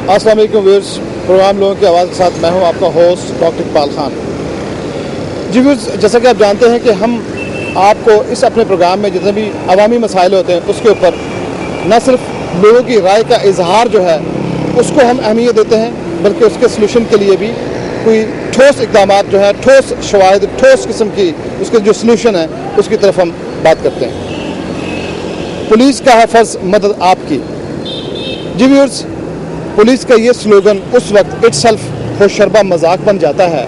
अस्सलाम वालेकुम viewers, programme लोगों की आवाज़ के साथ मैं हूं आपका होस्ट डॉक्टर इकबाल खान। जी व्यूअर्स, जैसा कि आप जानते हैं कि हम आपको इस अपने प्रोग्राम में जितने भी अवामी मसाइल होते हैं उसके ऊपर न सिर्फ लोगों की राय का इजहार जो है उसको हम अहमियत देते हैं, बल्कि उसके सलूशन के लिए भी कोई ठोस इक़दाम जो है, ठोस शवाहिद, ठोस किस्म की उसके जो सलूशन है उसकी तरफ हम बात करते हैं। पुलिस का है फ़र्ज़ मदद आपकी। जी व्यूअर्स, पुलिस का ये स्लोगन उस वक्त इटसेल्फ होशरबा मजाक बन जाता है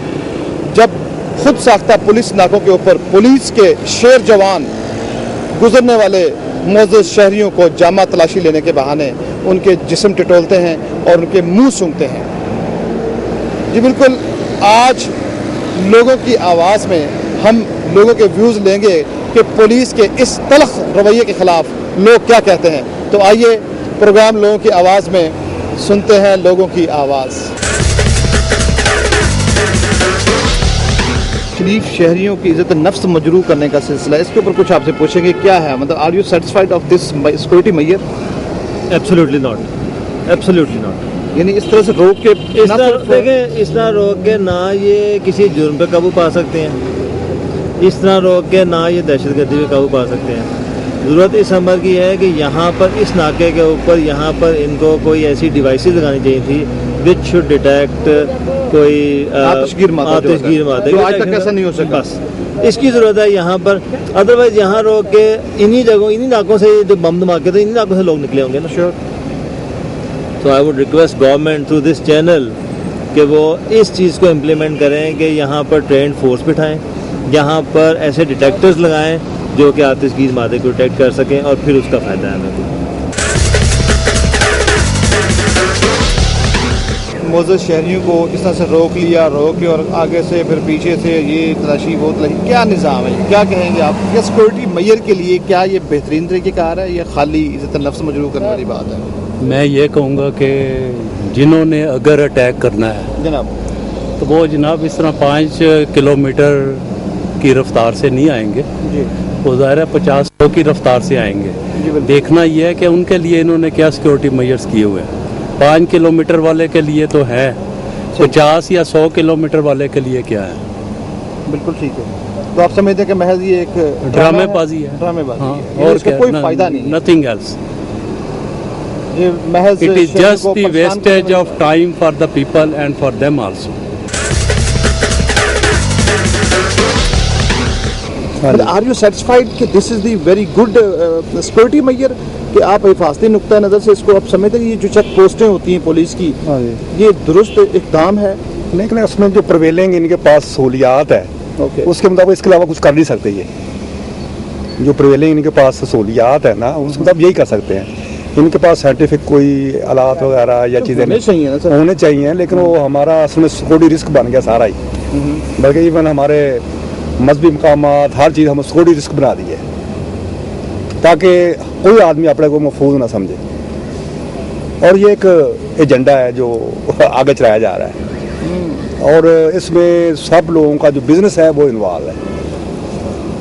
जब खुद साख्ता पुलिस नाकों के ऊपर पुलिस के शेर जवान गुजरने वाले मुअज़्ज़ज़ शहरियों को जामा तलाशी लेने के बहाने उनके जिस्म टटोलते हैं और उनके मुंह सूंघते हैं। जी बिल्कुल, आज लोगों की आवाज़ में हम लोगों के व्यूज़ लेंगे कि पुलिस के इस तल्ख़ रवैये के ख़िलाफ़ लोग क्या कहते हैं। तो आइए प्रोग्राम लोगों की आवाज़ में सुनते हैं लोगों की आवाज़। शरीफ शहरियों की इज़्ज़त नफ्स मजरूह करने का सिलसिला, इसके ऊपर कुछ आपसे पूछेंगे क्या है, मतलब are you satisfied of this security measure? Absolutely not, absolutely not. यानी इस तरह से रोक के इस तरह रोक के ना ये किसी जुर्म पे काबू पा सकते हैं, इस तरह रोक के ना ये दहशतगर्दी पे काबू पा सकते हैं। ज़रूरत इस अमर की है कि यहाँ पर इस नाके के ऊपर यहाँ पर इनको कोई ऐसी डिवाइसेस लगानी चाहिए थी विच शुड डिटेक्ट कोई आतिशगीर मादे, आज तक ऐसा नहीं हो सका। बस इसकी ज़रूरत है यहाँ पर। अदरवाइज यहाँ रोक के इन्हीं जगहों, इन्हीं नाकों से जो बम धमाके, तो इन्हीं नाकों से लोग निकले होंगे ना। श्योर। तो I would request government through this channel कि वो इस चीज़ को इम्प्लीमेंट करें कि यहाँ पर ट्रेंड फोर्स बिठाएं, यहाँ पर ऐसे डिटेक्टर्स लगाएं जो कि आतिशगीर मादे को डिटेक्ट कर सकें और फिर उसका फ़ायदा है हमें। मुअज़्ज़ज़ शहरियों को इस तरह से रोक लिया, रोक के और आगे से फिर पीछे से ये तलाशी वो तलाशी, क्या निज़ाम है, क्या कहेंगे आप? क्या सिक्योरिटी मेजर के लिए क्या ये बेहतरीन तरीक़ेकार है या खाली इज़्ज़त नफ्स मजरूह करने वाली बात है? मैं ये कहूँगा कि जिन्होंने अगर अटैक करना है जनाब, तो वो जनाब इस तरह 5 किलोमीटर की रफ्तार से नहीं आएंगे जी, वो ज़ाहिर है 50 की रफ्तार से आएंगे। देखना यह है कि उनके लिए इन्होंने क्या सिक्योरिटी मेजर्स किए हुए हैं। 5 किलोमीटर वाले के लिए तो है, 50 या 100 किलोमीटर वाले के लिए क्या है? बिल्कुल ठीक है। तो आप समझते हैं कि महज ये एक ड्रामेबाजी है, ड्रामेबाजी हाँ, है, और इसका कोई फ़ायदा नहीं, नथिंग एल्स। ये महज it is just the wastage of time for the people and for them also. Are you satisfied कि this is the very good security measure कि आप हिफाजती नुक्ता नज़र से इसको आप समझते हैं कि ये जो चेक पोस्टें होती हैं पुलिस की, ये दुरुस्त इक़दाम है? लेकिन उसमें जो प्रिवेलिंग इनके पास सहूलियात है, उसके मुताबिक इसके अलावा कुछ कर नहीं सकते। ये जो प्रिवेलिंग इनके पास सहूलियात है ना, उसके मुताबिक यही कर सकते हैं। इनके पास साइंटिफिक कोई आलात वगैरह या चीज़ें होने चाहिए, लेकिन वो हमारा असल में सिक्योरिटी रिस्क बन गया सारा ही। बल्कि इवन हमारे मजहबी मकामात, हर चीज़ हम सिक्योरिटी रिस्क बना दी है ताकि कोई आदमी अपने को महफूज ना समझे। और ये एक एजेंडा है जो आगे चलाया जा रहा है और इसमें सब लोगों का जो बिज़नेस है वो इन्वॉल्व है।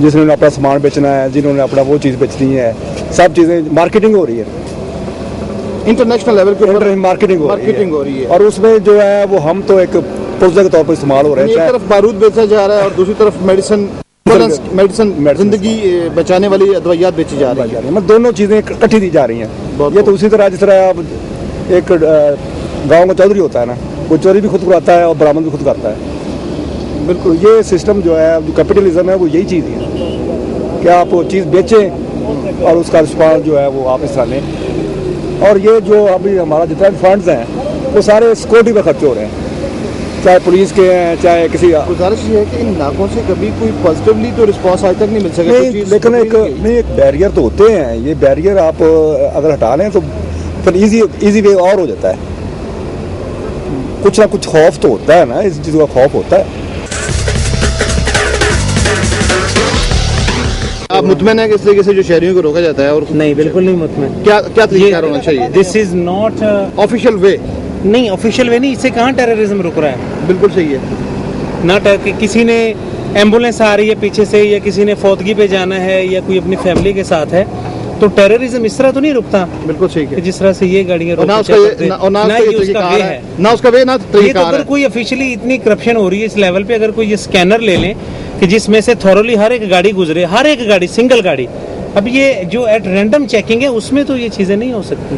जिन्होंने अपना सामान बेचना है, जिन्होंने अपना वो चीज़ बेचनी है, सब चीज़ें मार्केटिंग हो रही है, इंटरनेशनल लेवल पे मार्केटिंग हो रही है। और उसमें जो है वो हम तो एक पुर्जे के तौर पर इस्तेमाल हो रहे हैं। एक तरफ बारूद बेचा जा रहा है और दूसरी तरफ मेडिसिन जिंदगी बचाने वाली अदवाइयात बेची जा रही है। मतलब दोनों चीज़ें इकट्ठी दी जा रही हैं। ये तो उसी तरह जिस तरह अब एक गाँव का चौधरी होता है ना, वो चोरी भी खुद कराता है और बरामद भी खुद करता है। बिल्कुल, ये सिस्टम जो है, जो कैपिटलिज्म है, वो यही चीज़ है कि आप वो चीज़ बेचें और उसका रिस्पॉन्स जो है वो आप इस तरह लें। और ये जो अभी हमारा जितना भी फंड्स हैं वो सारे सिक्योरिटी पर खर्च हो रहे हैं, चाहे पुलिस के हैं चाहे किसी। गुजारिश ये है कि इन नाकों से कभी कोई पॉजिटिवली तो रिस्पॉन्स आज तक नहीं मिल सका। लेकिन एक बैरियर तो होते हैं। ये बैरियर आप अगर हटा लें तो फिर इजी वे और हो जाता है। कुछ ना कुछ खौफ तो होता है ना, इस चीज़ का खौफ होता है। आप मुतमईन है कि इस तरीके से जो शहरियों को रोका जाता है? और नहीं, बिल्कुल नहीं मुतमईन। क्या तरीका होना चाहिए? दिस इज नॉट ऑफिशियल वे। नहीं, ऑफिशियल वे नहीं, इससे कहाँ टेररिज्म रुक रहा है? बिल्कुल सही है ना। किसी ने एम्बुलेंस आ रही है पीछे से, या किसी ने फौतगी पे जाना है, या कोई अपनी फैमिली के साथ है, तो टेररिज्म इस तरह तो नहीं रुकता बिल्कुल ठीक कि है। जिस तरह से ये गाड़ियां और ना रोक उसका के ये- चेक ना करते ना हैं, ना उसका ये ये उसका तरीका वे है है। ना उसका वे ना ये तो तरीका अगर है। कोई ऑफिशियली इतनी करप्शन हो रही है इस लेवल पे, अगर कोई ये स्कैनर ले लें कि जिसमें से थॉरली हर एक गाड़ी गुजरे, हर एक गाड़ी, सिंगल गाड़ी, अब ये जो एट रैंडम चेकिंग है उसमें तो ये चीजें नहीं हो सकती।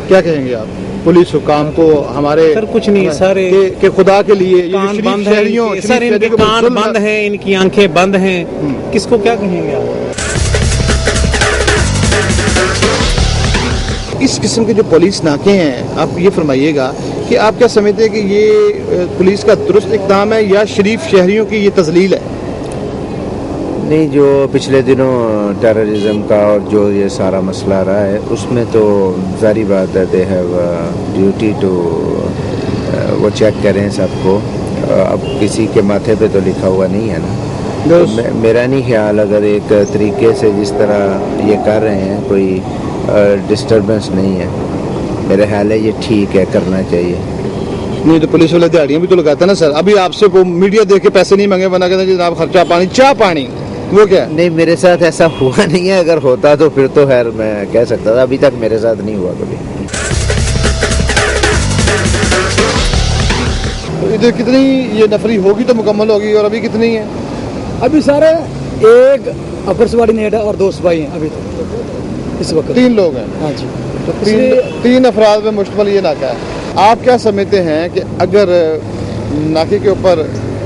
क्या कहेंगे आप पुलिस हुकाम को हमारे सर कुछ नहीं, सर के खुदा के लिए ये जो कान शरीफ बंद शहरियों है, शरीफ सर इनके शहरियों को कान जुल्म बंद हैं, इनकी आंखें बंद हैं, किसको क्या कहेंगे आप? इस किस्म के जो पुलिस नाके हैं, आप ये फरमाइएगा कि आप क्या समझते हैं कि ये पुलिस का दुरुस्त इक़दाम है या शरीफ शहरियों की ये तजलील है? नहीं, जो पिछले दिनों टेररिज्म का और जो ये सारा मसला रहा है उसमें तो जारी बात है, दे हैव ड्यूटी टू वो चेक करें सबको। अब किसी के माथे पे तो लिखा हुआ नहीं है ना, तो मेरा नहीं ख्याल अगर एक तरीके से जिस तरह ये कर रहे हैं कोई डिस्टर्बेंस नहीं है, मेरा ख्याल है ये ठीक है, करना चाहिए। नहीं तो पुलिस वाले दिहाड़ियाँ भी तो लगाते हैं ना सर। अभी आपसे वो मीडिया देख के पैसे नहीं मांगे, बना कहते हैं जनाब खर्चा पानी, चाह पानी, वो क्या है? नहीं, मेरे साथ ऐसा हुआ नहीं है, अगर होता तो फिर तो खैर मैं कह सकता था, अभी तक मेरे साथ नहीं हुआ कभी। तो इधर कितनी ये नफरी होगी तो मुकम्मल होगी, और अभी कितनी है? अभी सारे एक अपर सबॉर्डिनेट है और 2 सिपाही हैं अभी तक इस वक्त। 3 लोग हैं। हाँ जी। तो तीन अफराद में मुश्तमिल ये नाका है। आप क्या समझते हैं कि अगर नाके के ऊपर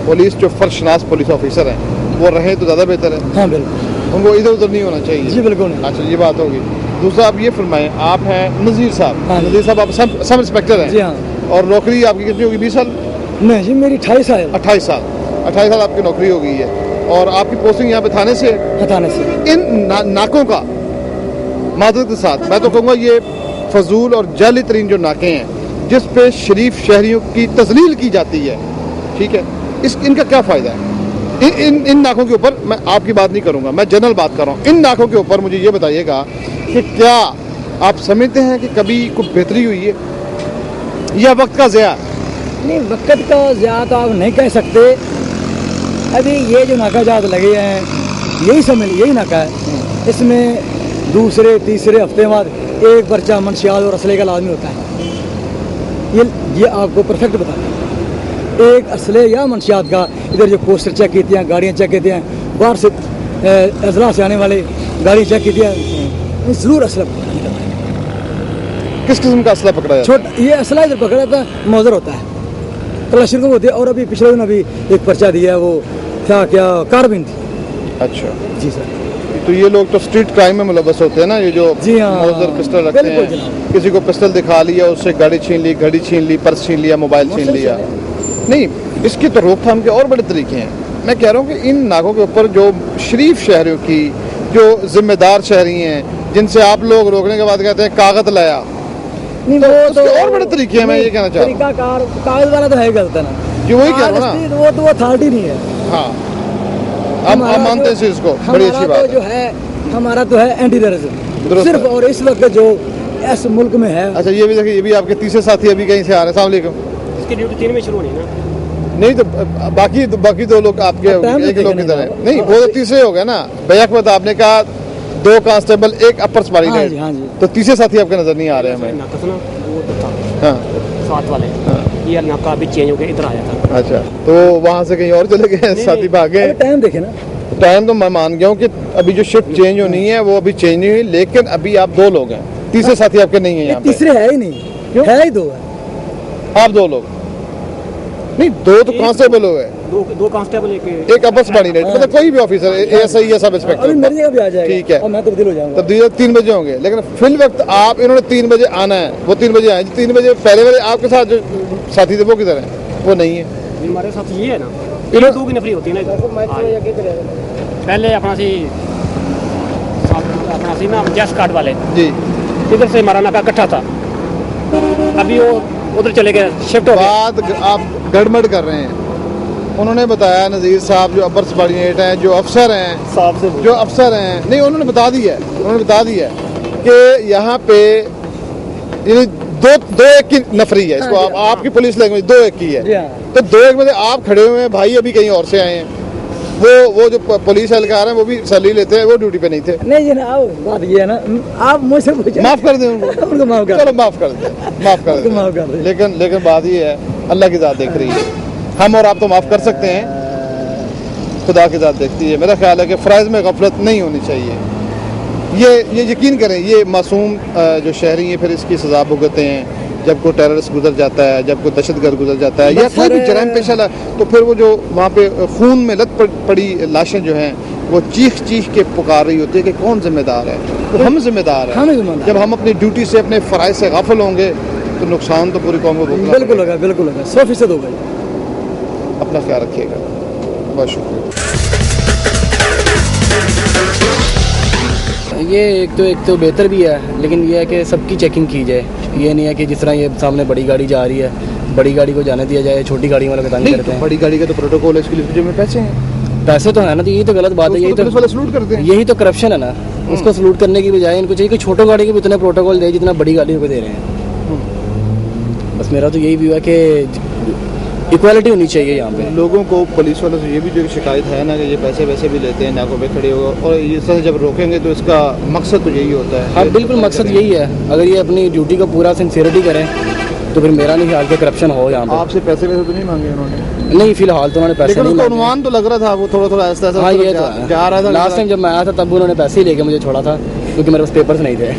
पुलिस जो फर्शनास पुलिस ऑफिसर हैं वो रहे तो ज़्यादा बेहतर है? हाँ बिल्कुल। उनको इधर उधर नहीं होना चाहिए। जी बिल्कुल नहीं। अच्छा, ये बात होगी। दूसरा आप ये फरमाएं, आप हैं नज़ीर साहब। हाँ। नज़ीर साहब आप सब इंस्पेक्टर हैं? जी हाँ। और नौकरी आपकी कितनी होगी? 20 साल? नहीं जी, मेरी 28 साल 28 साल 28 साल आपकी नौकरी हो गई है, और आपकी पोस्टिंग यहाँ पे थाने से है। हटाने से। इन नाकों का मादरत के साथ मैं तो कहूँगा ये फजूल और जाली तरीन जो नाके हैं जिस पे शरीफ शहरियों की तजलील की जाती है, ठीक है, इनका क्या फ़ायदा है? इन नाकों के ऊपर मैं आपकी बात नहीं करूँगा, मैं जनरल बात कर रहा हूँ। इन नाकों के ऊपर मुझे ये बताइएगा कि क्या आप समझते हैं कि कभी कोई बेहतरी हुई है या वक्त का ज़या? नहीं, वक्त का ज़्यादा तो आप नहीं कह सकते। अभी ये जो नाकाजात लगे हैं यही समझ, यही नाका है। इसमें दूसरे तीसरे हफ्ते बाद एक पर्चा मंशियात और असले का लाजमी होता है। ये आपको परफेक्ट बता दें। एक असले या मंशियात का इधर जो पोस्टर चेक की हैं, गाड़ियाँ चेक की हैं, बाहर से अजला से आने वाले गाड़ी चेक की हैं, ज़रूर असला पकड़ा। किस किस्म का असला पकड़ा जाता है? छोटा ये असला इधर पकड़ा जाता है, मौजर होता है, तलाशी को होती है। और अभी पिछले दिन अभी एक पर्चा दिया है, वो क्या कार्बिन थी। अच्छा जी सर। तो ये लोग तो स्ट्रीट क्राइम में मुलव्वस होते हैं ना, ये जो जी हाँ, मौजर पिस्टल रखते बिल्कुल हैं, जनाब। किसी को पिस्टल दिखा लिया, उससे गाड़ी छीन ली, घड़ी छीन ली, पर्स छीन लिया, मोबाइल छीन लिया। नहीं, इसकी तो रोकथाम के और बड़े तरीके हैं। मैं कह रहा हूँ कि इन नाकों के ऊपर जो शरीफ शहरियों की, जो जिम्मेदार शहरी हैं, जिनसे आप लोग रोकने के बाद कहते हैं कागज लाया, नहीं तो वो उसके और बड़े तरीके हैं। मैं ये कहना चाह रहा हूँ तरीकाकार कागज वाला तो है गलत है ना, कि वही कह रहा हूँ ना। वो तो अथॉरिटी नहीं है। हाँ, आप मानते हैं इस चीज़ को, बड़ी अच्छी हमारा बात तो जो है, हमारा तो है एंटी टेररिज्म दुरुस्त सिर्फ। है। और इस वक्त जो इस मुल्क में है, अच्छा, ये भी देखिए, ये भी आपके तीसरे साथी अभी कहीं से आ रहे हैं। अस्सलाम वालेकुम। इसकी ड्यूटी 3 में शुरू होनी है ना? नहीं तो बाकी 2 लोग आपके टाइम एक तो लोग देखे किधर नहीं है? नहीं, वो तो तीसरे हो गए ना। बैक में तो आपने कहा 2 कांस्टेबल, 1 अपर हाँ सुपरिटेंडेंट। जी, हाँ जी। तो तीसरे साथी आपके नजर नहीं आ रहे हमें। नाका था ना, वो तो था हाँ, 7 वाले। ये नाका अभी चेंज हो गया, इधर आया था। अच्छा, तो वहाँ से कहीं और चले गए साथी भागे? अभी टाइम देखे ना। टाइम तो मैं मान गया हूँ कि अभी जो शिफ्ट चेंज होनी है वो अभी चेंज नहीं हुई, लेकिन अभी आप 2 लोग हैं, तीसरे साथी आपके नहीं है ये यहाँ पे। तीसरे है ही नहीं, है ही 2 है। आप 2 लोग नहीं, 2 तो कांस्टेबल हो गए, दो कांस्टेबल, एक एक अपर सुपरिटेंडेंट, मतलब कोई भी ऑफिसर, एएसआई या सब अभी इंस्पेक्टर। मेरी जगह भी आ जाएगा। ठीक है। और मैं तब्दील हो जाऊंगा। तब्दील 3 बजे होंगे, लेकिन फिल वक्त आप, इन्होंने 3 बजे आना है, वो 3 बजे आए। 3 बजे पहले वाले आपके साथ जो साथी थे वो किधर है? वो नहीं है। हमारे साथ ये है ना, इन्होंने 2 की नफरी होती है ना। पहले अपना सी ना जैस कार्ड वाले, जी, इधर से हमारा नाका इकट्ठा था, अभी वो उधर चले गए, शिफ्ट हो गए। बात आप गड़बड़ कर रहे हैं। उन्होंने बताया नज़ीर साहब जो अपर सुपरिटेंडेंट हैं, जो अफसर हैं, जो अफसर हैं, नहीं उन्होंने बता दिया है, उन्होंने बता दिया है कि यहाँ पे यानी 2-1 की नफरी है। इसको आपकी पुलिस लैंग्वेज 2-1 की है। जी हाँ। तो 2-1 बजे आप खड़े हुए हैं, भाई अभी कहीं और से आए हैं, वो जो पुलिस एहलकार हैं वो भी सैलरी लेते हैं, वो ड्यूटी पे नहीं थे। नहीं जनाब, बात ये है ना, आप मुझसे पूछे, माफ कर दें उनको, उनको माफ कर, चलो माफ कर दें, माफ कर उनको माफ कर दें। दें। लेकिन बात ये है, अल्लाह की ज़ात देख रही है, हम और आप तो माफ कर सकते हैं, खुदा की ज़ात देखती है। मेरा ख्याल है कि फ़राइज़ में गफलत नहीं होनी चाहिए। ये यकीन करें, ये मासूम जो शहरी हैं फिर इसकी सज़ा भुगतते हैं। जब कोई टेररिस्ट गुजर जाता है, जब कोई दहशतगर्द गुजर जाता है, या कोई भी जराइम पेशा, तो फिर वो जो वहाँ पे खून में लत पड़ी लाशें जो हैं वो चीख चीख के पुकार रही होती है कि कौन जिम्मेदार है, तो हम जिम्मेदार हैं। जब हम अपनी ड्यूटी से, अपने फ़राइज़ से गाफिल होंगे तो नुकसान तो पूरी कौम को भुगतना। बिल्कुल होगा, बिल्कुल होगा, 100% होगा। अपना ख्याल रखिएगा, बहुत शुक्रिया। ये एक तो बेहतर भी है, लेकिन ये है कि सबकी चेकिंग की जाए। ये नहीं है कि जिस तरह ये सामने बड़ी गाड़ी जा रही है, बड़ी गाड़ी को जाने दिया जाए, छोटी गाड़ी वाले तंग करते हैं। बड़ी गाड़ी का तो प्रोटोकॉल है, इसके लिए जो में पैसे हैं, पैसे तो है ना, तो यही तो गलत बात है, यही तो सलूट करते हैं, यही तो करप्शन है ना। उसको सलूट करने की बजाय इनको चाहिए कि छोटो गाड़ी के भी उतने प्रोटोकॉल दे जितना बड़ी गाड़ियों को दे रहे हैं। बस मेरा तो यही व्यू है कि इक्वालिटी होनी चाहिए यहाँ पे। लोगों को पुलिस वालों से ये भी जो शिकायत है ना कि ये पैसे वैसे भी लेते हैं, नाकों पे खड़े हो, और ये सब जब रोकेंगे तो इसका मकसद तो यही होता है। हाँ बिल्कुल, मकसद यही है। अगर ये अपनी ड्यूटी को पूरा सिंसियरिटी करें तो फिर मेरा नहीं ख्याल कि करप्शन हो यहाँ पे। आपसे पैसे वैसे तो नहीं मांगे उन्होंने? नहीं, फिलहाल तो उन्होंने पैसे नहीं मांगे। अनुमान तो लग रहा था, वो थोड़ा थोड़ा ऐसा हाँ, ये तो जा रहा था। लास्ट टाइम जब मैं आया था तब उन्होंने पैसे ही लेके मुझे छोड़ा था, क्योंकि मेरे पास पेपर्स नहीं थे।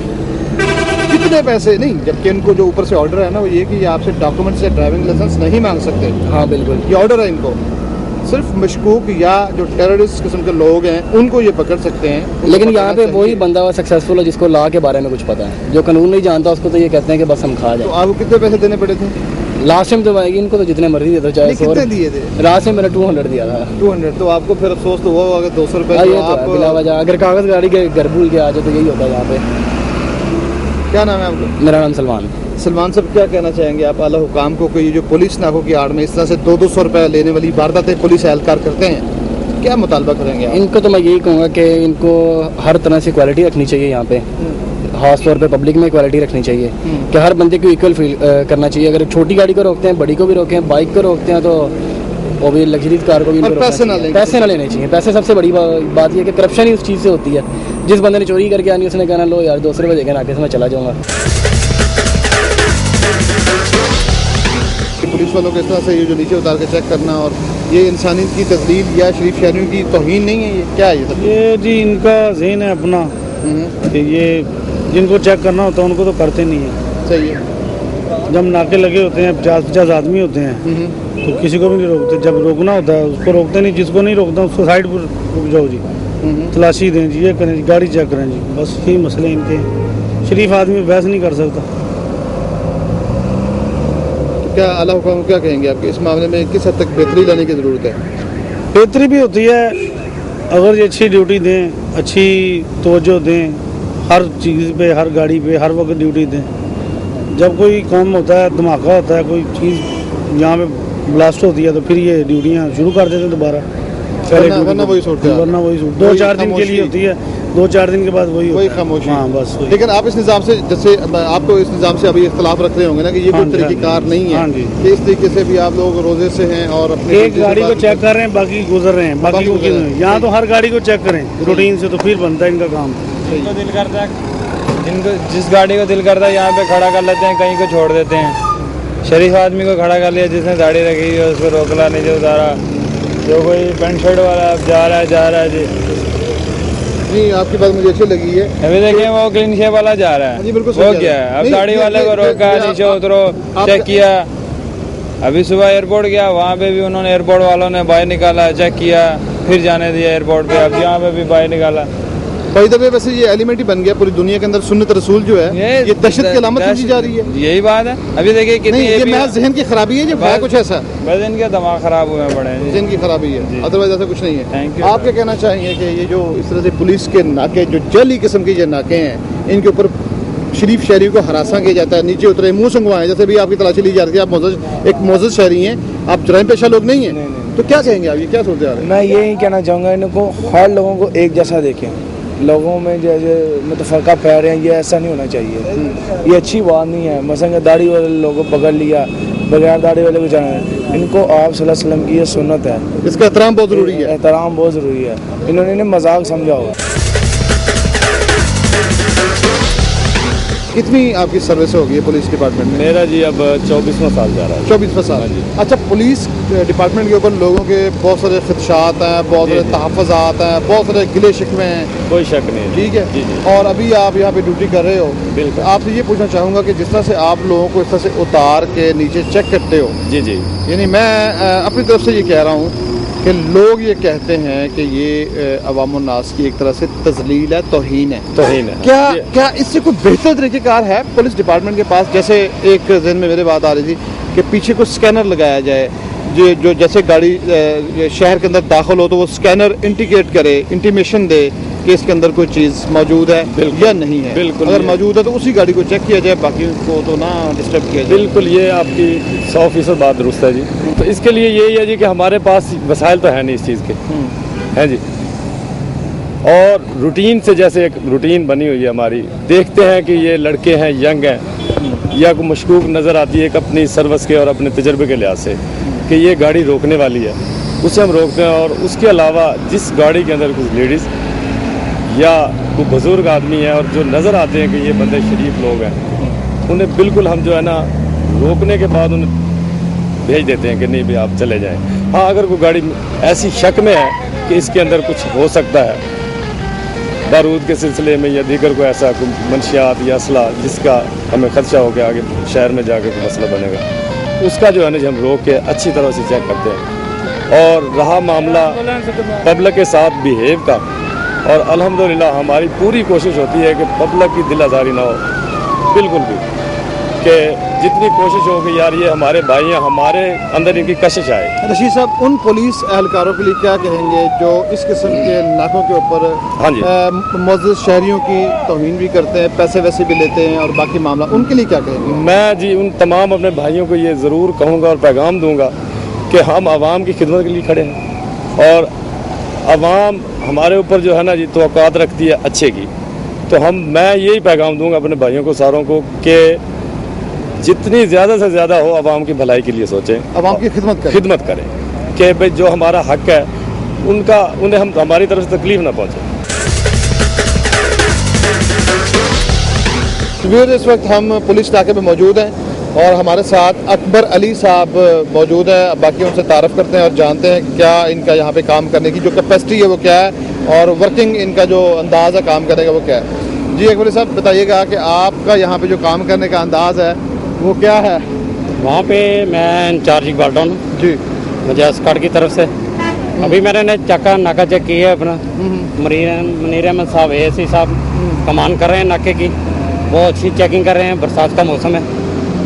कितने पैसे नहीं, जबकि इनको जो ऊपर से ऑर्डर है ना वो ये कि आपसे डॉक्यूमेंट से ड्राइविंग लाइसेंस नहीं मांग सकते। हाँ बिल्कुल, ये ऑर्डर है इनको। सिर्फ मशकूक या जो टेररिस्ट किस्म के लोग हैं उनको ये पकड़ सकते हैं। लेकिन यहाँ पे वही बंदा सक्सेसफुल है जिसको लॉ के बारे में कुछ पता है। जो कानून नहीं जानता उसको तो ये कहते हैं कि बस हम खा जाए। तो आपको कितने पैसे देने पड़े थे लास्ट टाइम? तो आएगी इनको तो जितने मर्जी दे दो, चाहे 100 कितने दिए थे? लास्ट टाइम मैंने 200 दिया था। 200? तो आपको फिर अफसोस तो वो अगर 200 रुपये बिला वजह अगर कागज गाड़ी के घर भूल के आ जाए तो यही होता है यहाँ पे। क्या नाम है आपका? मेरा नाम सलमान। सलमान साहब, क्या कहना चाहेंगे आप आला हुकाम को कि ये जो पुलिस नाकों की आड़ में इस तरह से 200 रुपये लेने वाली वारदातें पुलिस एहलकार करते हैं, क्या मुतालबा करेंगे आप? इनको तो मैं यही कहूँगा कि इनको हर तरह से क्वालिटी रखनी चाहिए यहाँ पे, खास तौर पे पब्लिक में क्वालिटी रखनी चाहिए कि हर बंदे को इक्वल फील करना चाहिए। अगर छोटी गाड़ी को रोकते हैं, बड़ी को भी रोकें, बाइक को रोकते हैं, तो वो भी लग्जरी कार को भी पैसे ना लेने चाहिए। पैसे सबसे बड़ी बात यह कि करप्शन ही उस चीज़ से होती है। जिस बंदे ने चोरी करके आनी उसने कहना लो यार 200 रुपये देगा नाके से मैं चला जाऊँगा। पुलिस वालों को इस तरह से ये जो नीचे उतार के चेक करना, और ये इंसानियत की तस्लील या शरीफ शहरियों की तौहीन नहीं है, ये क्या है? ये सब ये जी इनका ज़हन है अपना कि ये जिनको चेक करना होता है उनको तो करते नहीं है। सही है। जब नाके लगे होते हैं 50-50 आदमी होते हैं तो किसी को भी नहीं रोकते। जब रोकना होता है उसको रोकते नहीं, जिसको नहीं रोकता उसको साइड पर रुक जाओ जी, तलाशी दें जी, ये करें जी, गाड़ी चेक करें जी, बस यही मसले इनके। शरीफ आदमी बहस नहीं कर सकता। तो क्या आला हुकाम क्या कहेंगे आपके इस मामले में, किस हद तक बेहतरी लाने की ज़रूरत है? बेहतरी भी होती है अगर ये अच्छी ड्यूटी दें, अच्छी तवज्जो दें, हर चीज़ पे, हर गाड़ी पे हर वक्त ड्यूटी दें। जब कोई काम होता है, धमाका होता है, कोई चीज़ यहाँ पे ब्लास्ट होती है तो फिर ये ड्यूटियाँ शुरू कर देते हैं दोबारा। वरना वही सोचते हैं, वरना वही 2-4 दिन के लिए होती है, 2-4 दिन के बाद वही खामोशी। हाँ बस। लेकिन आप इस निज़ाम से, जैसे आपको इस निज़ाम से अभी इख्तलाफ रख रहे होंगे ना कि ये कोई तरीक़ेकार नहीं है कि इस तरीके से भी आप लोग रोजे से हैं और अपने एक गाड़ी को चेक कर रहे हैं, बाकी गुजर रहे हैं, बाकी यहाँ तो हर गाड़ी को चेक करें रूटीन से, तो फिर बनता है इनका काम। जिनको दिल करता है, जिनको जिस गाड़ी को दिल करता है यहाँ पे खड़ा कर लेते हैं, कहीं को छोड़ देते हैं। शरीफ आदमी को खड़ा कर लिया, जिसने दाढ़ी रखी है उसको रोकला, नीचे उतारा। जो कोई पैंट शर्ट वाला अब जा रहा है जी। जी, आपकी बात मुझे अच्छी लगी है। अभी देखिए वो क्लीन शेप वाला जा रहा है, जी बिल्कुल वो क्या है, अब दाढ़ी वाले को रोका, नीचे उतरो, चेक किया। अभी सुबह एयरपोर्ट गया, वहाँ पे भी उन्होंने एयरपोर्ट वालों ने बाहर निकाला, चेक किया, फिर जाने दिया एयरपोर्ट पे। अब यहाँ पे भी बाहर निकाला। भाई दबे वैसे ये एलिमेंट ही बन गया पूरी दुनिया के अंदर। सुन्नत रसूल जो है ये दहशत की अलामत समझी जा रही है। यही बात है। अभी देखिए कितनी ये महज ज़हन की खराबी है, ये है कुछ ऐसा, बस इनके दिमाग खराब हुए पड़े हैं, ज़हन की खराबी है, अदरवाइज ऐसा कुछ नहीं है। Thank you. आप क्या कहना चाहेंगे कि ये जो इस तरह से पुलिस के नाके, जो जली किस्म के ये नाके हैं, इनके ऊपर शरीफ शहरी को हरासा किया जाता है, नीचे उतरे, मुँह सुंगवाएं, जैसे भी आपकी तलाशी ली जा रही है, आप एक मोअज़्ज़ज़ शहरी हैं, आप जराइम पेशा लोग नहीं हैं, तो क्या कहेंगे आप, ये क्या सोचते हैं? मैं यही कहना चाहूँगा, इनको हर लोगों को एक जैसा देखें। लोगों में जैसे मतलब फ़र्का फैल रहे हैं, ये ऐसा नहीं होना चाहिए। ये अच्छी बात नहीं है। मसलन दाढ़ी वाले लोगों को पकड़ लिया, बगैर दाढ़ी वाले को जाना है। इनको आप सल्लल्लाहु अलैहि वसल्लम की ये सुन्नत है, इसका एहतराम बहुत ज़रूरी है। एहतराम बहुत ज़रूरी है। इन्होंने इन्हें मजाक समझा होगा। कितनी आपकी सर्विस होगी है पुलिस डिपार्टमेंट में? मेरा जी अब 24वां साल जा रहा है। 24वां साल। अच्छा, पुलिस डिपार्टमेंट के ऊपर लोगों के बहुत सारे खदशात हैं, बहुत सारे तहफ़्फ़ुज़ात हैं, बहुत सारे गिले शिकवे हैं। कोई शक नहीं। ठीक है जी जी। और अभी आप यहाँ पे ड्यूटी कर रहे हो, बिल्कुल। आपसे ये पूछना चाहूँगा कि जिस तरह से आप लोगों को इस तरह से उतार के नीचे चेक करते हो, जी जी, यानी मैं अपनी तरफ से ये कह रहा हूँ कि लोग ये कहते हैं कि ये अवामुन्नास की एक तरह से तजलील है, तौहीन है। तौहीन है। क्या इससे कोई बेहतर तरीक़ेकार है पुलिस डिपार्टमेंट के पास? जैसे एक दिन में मेरे बात आ रही थी कि पीछे कुछ स्कैनर लगाया जाए, जो जैसे गाड़ी शहर के अंदर दाखिल हो तो वो स्कैनर इंडिकेट करे, इंटीमेशन दे कि इसके अंदर कोई चीज़ मौजूद है या नहीं है। बिल्कुल। अगर मौजूद है तो उसी गाड़ी को चेक किया जाए, बाकी को तो ना डिस्टर्ब किया जाए। बिल्कुल, ये आपकी 100% बात दुरुस्त है जी। तो इसके लिए यही है जी कि हमारे पास वसाइल तो है नहीं इस चीज़ के, हैं जी। और रूटीन से, जैसे एक रूटीन बनी हुई है हमारी, देखते हैं कि ये लड़के हैं, यंग हैं, या कोई मशकूक नज़र आती है एक अपनी सर्विस के और अपने तजर्बे के लिहाज से कि ये गाड़ी रोकने वाली है, उसे हम रोकते हैं। और उसके अलावा जिस गाड़ी के अंदर कुछ लेडीज़ या कोई बुज़ुर्ग आदमी है और जो नज़र आते हैं कि ये बंदे शरीफ लोग हैं, उन्हें बिल्कुल हम जो है ना रोकने के बाद उन्हें भेज देते हैं कि नहीं भाई आप चले जाएं। हाँ, अगर कोई गाड़ी ऐसी शक में है कि इसके अंदर कुछ हो सकता है बारूद के सिलसिले में या दीगर कोई ऐसा कोई मंशियात या असला जिसका हमें खदशा हो गया आगे शहर में जाकर कोई मसला बनेगा, उसका जो है ना हम रोक के अच्छी तरह से चेक करते हैं। और रहा मामला पब्लिक के साथ बिहेव का, और अल्हम्दुलिल्लाह हमारी पूरी कोशिश होती है कि पब्लिक की दिल आज़ारी ना हो, बिल्कुल भी, कि जितनी कोशिश हो कि यार ये हमारे भाई हैं, हमारे अंदर इनकी कशिश आए। रशीद साहब, उन पुलिस एहलकारों के लिए क्या कहेंगे जो इस किस्म के नाकों के ऊपर हाँ जी मौजूद शहरियों की तौहीन भी करते हैं, पैसे वैसे भी लेते हैं और बाकी मामला, उनके लिए क्या कहेंगे? मैं जी उन तमाम अपने भाइयों को ये ज़रूर कहूँगा और पैगाम दूँगा कि हम आवाम की खिदमत के लिए खड़े हैं, और आवाम हमारे ऊपर जो है ना जी तवक्कुआत रखती है अच्छे की। तो मैं यही पैगाम दूँगा अपने भाइयों को सारों को कि जितनी ज़्यादा से ज़्यादा हो आवाम की भलाई के लिए सोचें, आवाम की खिदमत करें कि भाई जो हमारा हक है उन्हें हम हमारी तरफ से तकलीफ ना पहुँचे। इस वक्त हम पुलिस नाके पे मौजूद हैं और हमारे साथ अकबर अली साहब मौजूद हैं। बाकी उनसे तारफ़ करते हैं और जानते हैं कि क्या इनका यहाँ पे काम करने की जो कैपेसिटी है वो क्या है और वर्किंग इनका जो अंदाज़ है काम करने का वो क्या है। जी अकबर साहब, बताइएगा कि आपका यहाँ पे जो काम करने का अंदाज़ है वो क्या है? वहाँ पे मैं इंचार्ज गार्डन जी, मुझे अस्कड़ की तरफ से अभी मैंने नाका चेक किया है अपना। मुनीर अहमद साहब ASI साहब कमान कर रहे हैं नाके की, वो अच्छी चेकिंग कर रहे हैं। बरसात का मौसम है,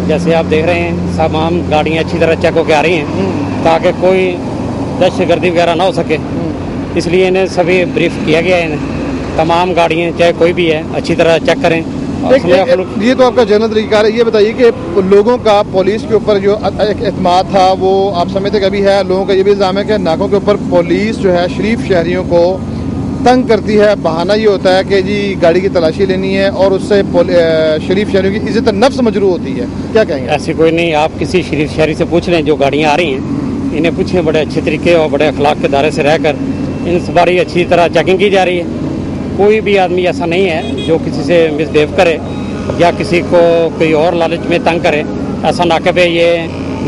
जैसे आप देख रहे हैं तमाम गाड़ियाँ अच्छी तरह चेक होकर आ रही हैं ताकि कोई दहशतगर्दी वगैरह ना हो सके, इसलिए इन्हें सभी ब्रीफ किया गया है। इन्हें तमाम गाड़ियाँ चाहे कोई भी है अच्छी तरह चेक करें। ये तो आपका जनरल तरीका है। ये बताइए कि लोगों का पुलिस के ऊपर जो एक एतमाद था वो आप समझते कभी है? लोगों का ये भी इल्ज़ाम है कि नाकों के ऊपर पुलिस जो है शरीफ शहरियों को तंग करती है। बहाना ये होता है कि जी गाड़ी की तलाशी लेनी है और उससे शरीफ शहरियों की इज़्ज़त नफ्स मजरू होती है। क्या कहेंगे? ऐसी कोई नहीं, आप किसी शरीफ शहरी से पूछ लें जो गाड़ियाँ आ रही हैं, इन्हें पूछें बड़े अच्छे तरीके और बड़े अखलाक के दायरे से रहकर इन बड़ी अच्छी तरह चेकिंग की जा रही है। कोई भी आदमी ऐसा नहीं है जो किसी से मिसबिहेव करे या किसी को कोई और लालच में तंग करे। ऐसा नाके पे ये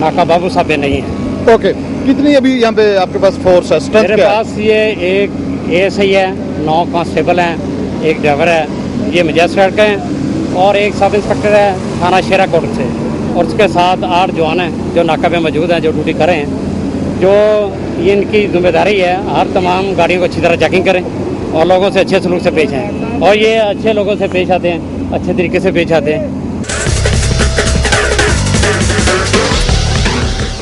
नाका बाबू साहब पे नहीं है। ओके, कितनी अभी यहाँ पे आपके पास फोर्स है? मेरे पास ये एक ASI है, 9 कांस्टेबल हैं, एक ड्राइवर है, ये मजिस्ट्रेट का है और एक सब इंस्पेक्टर है थाना शेरा कोट से, और उसके साथ 8 जवान हैं जो नाका पे मौजूद हैं, जो ड्यूटी कर रहे हैं। जो ये इनकी जिम्मेदारी है हर तमाम गाड़ियों को अच्छी तरह चेकिंग करें और लोगों से अच्छे सलूक से पेश आएँ, और ये अच्छे लोगों से पेश आते हैं, अच्छे तरीके से पेश आते हैं।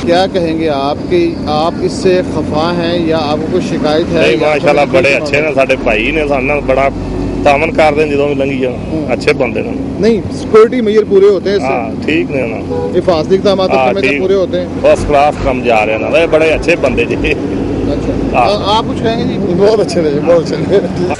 क्या कहेंगे आप कि आप इससे खफा हैं या आपको कोई शिकायत है? नहीं, माशाल्लाह बड़े अच्छे ने साडे भाई ने, साडे बड़ा तामन करते जो भी लंघी जाओ, अच्छे बंदे ने। नहीं, सिक्योरिटी मेजर पूरे होते हैं इससे? हाँ, ठीक ने ना, हिफाजती इक़दाम पूरे होते हैं, फर्स्ट क्लास कम जा रहे हैं, बड़े अच्छे बंदे जी। अच्छा, आप कुछ कहेंगे जी? बहुत अच्छे रहे, बहुत अच्छे रहे।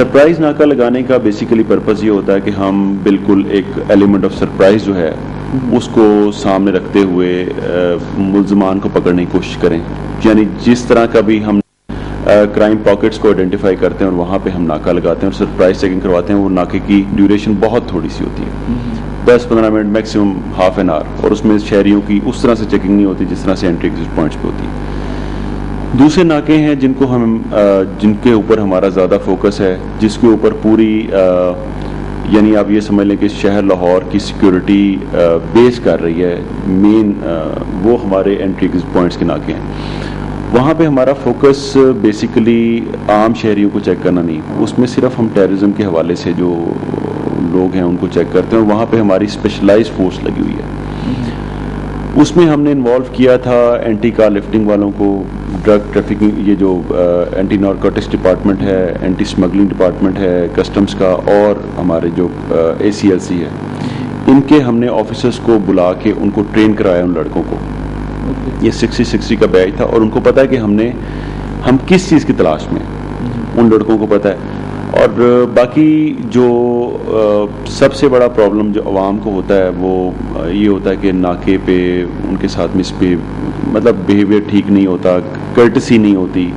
सरप्राइज नाका लगाने का बेसिकली पर्पस ये होता है कि हम बिल्कुल एक एलिमेंट ऑफ सरप्राइज जो है उसको सामने रखते हुए मुल्ज़मान को पकड़ने की कोशिश करें। यानी जिस तरह का भी हम क्राइम पॉकेट्स को आइडेंटिफाई करते हैं और वहाँ पे हम नाका लगाते हैं और सरप्राइज चेकिंग करवाते हैं, वो नाके की ड्यूरेशन बहुत थोड़ी सी होती है, 10-15 minute, maximum half an hour, और उसमें शहरियों की उस तरह से चेकिंग नहीं होती जिस तरह से एंट्री एग्जिट पॉइंट्स पे होती है। दूसरे नाके हैं जिनको हम जिनके ऊपर हमारा ज़्यादा फोकस है, जिसके ऊपर पूरी यानी आप ये समझ लें कि शहर लाहौर की सिक्योरिटी बेस कर रही है, मेन वो हमारे एंट्री एग्जिट पॉइंट्स के नाके हैं। वहाँ पे हमारा फोकस बेसिकली आम शहरियों को चेक करना नहीं, उसमें सिर्फ हम टेररिज्म के हवाले से जो लोग हैं उनको चेक करते हैं। वहाँ पे हमारी स्पेशलाइज्ड फोर्स लगी हुई है। उसमें हमने इन्वॉल्व किया था एंटी कार लिफ्टिंग वालों को, ड्रग ट्रैफिकिंग, ये जो एंटी नारकोटिक्स डिपार्टमेंट है, एंटी स्मगलिंग डिपार्टमेंट है कस्टम्स का, और हमारे जो ACLC है, इनके हमने ऑफिसर्स को बुला के उनको ट्रेन कराया उन लड़कों को। ये 60-60 का बैच था और उनको पता है कि हम किस चीज़ की तलाश में, उन लड़कों को पता है। और बाकी जो सबसे बड़ा प्रॉब्लम जो आवाम को होता है वो ये होता है कि नाके पे उनके साथ मतलब बिहेवियर ठीक नहीं होता, कर्टसी नहीं होती,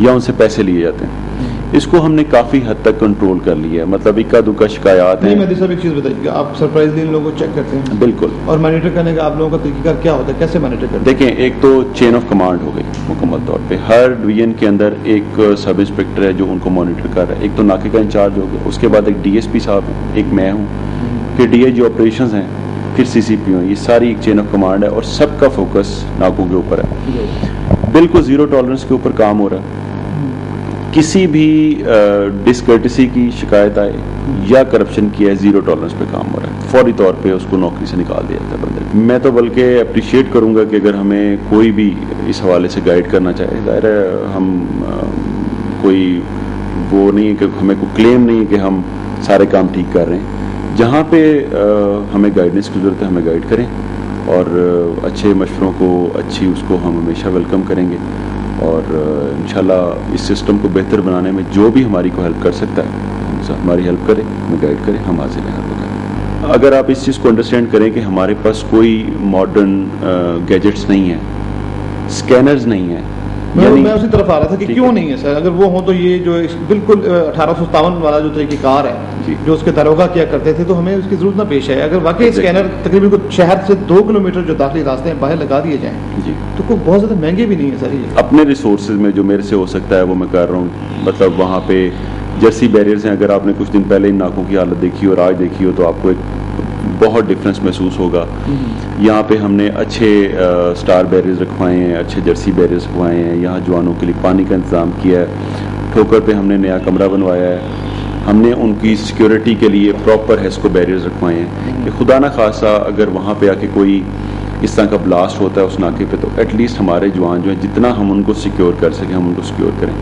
या उनसे पैसे लिए जाते हैं। इसको हमने काफ़ी हद तक कंट्रोल कर लिया है। मतलब इक्का दुक्का शिकायत है। मैं साहब एक चीज़ बताइएगा, आप सरप्राइजली इन लोगों को चेक करते हैं? बिल्कुल। और मॉनिटर करने का आप लोगों का तरीका क्या होता है, कैसे मॉनिटर करते हैं? देखें, एक तो चेन ऑफ कमांड हो गई मुकम्मल तौर पे, हर डिवीजन के अंदर एक सब इंस्पेक्टर है जो उनको मॉनिटर कर रहा है, एक तो नाके का इंचार्ज हो गया, उसके बाद एक DSP साहब है, एक मैं हूँ, फिर DIG ऑपरेशंस हैं, फिर CCP हैं। ये सारी एक चेन ऑफ कमांड है और सबका फोकस नाकों के ऊपर है। बिल्कुल जीरो टॉलरेंस के ऊपर काम हो रहा है। किसी भी डिसकर्टेसी की शिकायत आए या करप्शन की है, जीरो टॉलरेंस पे काम हो रहा है, फौरी तौर पे उसको नौकरी से निकाल दिया जाता है बंदे। मैं तो बल्कि अप्रिशिएट करूंगा कि अगर हमें कोई भी इस हवाले से गाइड करना चाहे, जाहिर है हम कोई वो नहीं है कि हमें कोई क्लेम नहीं है कि हम सारे काम ठीक कर रहे हैं। जहाँ पे हमें गाइडेंस की ज़रूरत है हमें गाइड करें, और अच्छे मशवरों को, अच्छी उसको हम हमेशा वेलकम करेंगे, और इंशाल्लाह इस सिस्टम को बेहतर बनाने में जो भी हमारी को हेल्प कर सकता है हमारी हेल्प करें, हमें गाइड करें, हम हाजिर हैं हर वक्त। अगर आप इस चीज़ को अंडरस्टैंड करें कि हमारे पास कोई मॉडर्न गैजेट्स नहीं है, स्कैनर्स नहीं है, मैं उसी तरफ आ रहा था कि क्यों नहीं है सर, अगर वो हो तो ये जो बिल्कुल 1857 वाला जो तरीक़ेकार है जो उसके दरोगा किया करते थे, तो हमें उसकी जरूरत ना पेश है। अगर वाकई स्कैनर तकरीबन कुछ शहर से 2 किलोमीटर जो दाखिली रास्ते हैं बाहर लगा दिए जाएं जी, तो कोई बहुत ज़्यादा महंगे भी नहीं है सर। ये अपने रिसोर्सेज में जो मेरे से हो सकता है वो मैं कर रहा हूँ। मतलब वहाँ पे जर्सी बैरियर्स हैं, अगर आपने कुछ दिन पहले इन नाकों की हालत देखी और आज देखी हो तो आपको एक बहुत डिफरेंस महसूस होगा। यहाँ पे हमने अच्छे स्टार बैरियर्स रखवाए हैं, अच्छे जर्सी बैरियर्स रखवाए हैं, यहाँ जवानों के लिए पानी का इंतज़ाम किया है, ठोकर पे हमने नया कमरा बनवाया है, हमने उनकी सिक्योरिटी के लिए प्रॉपर हेस्को बैरियर्स रखवाए हैं कि खुदा ना खासा अगर वहाँ पे आके कोई इस तरह का ब्लास्ट होता है उस नाके पे, तो एटलीस्ट हमारे जवान जो हैं जितना हम उनको सिक्योर कर सकें हम उनको सिक्योर करें।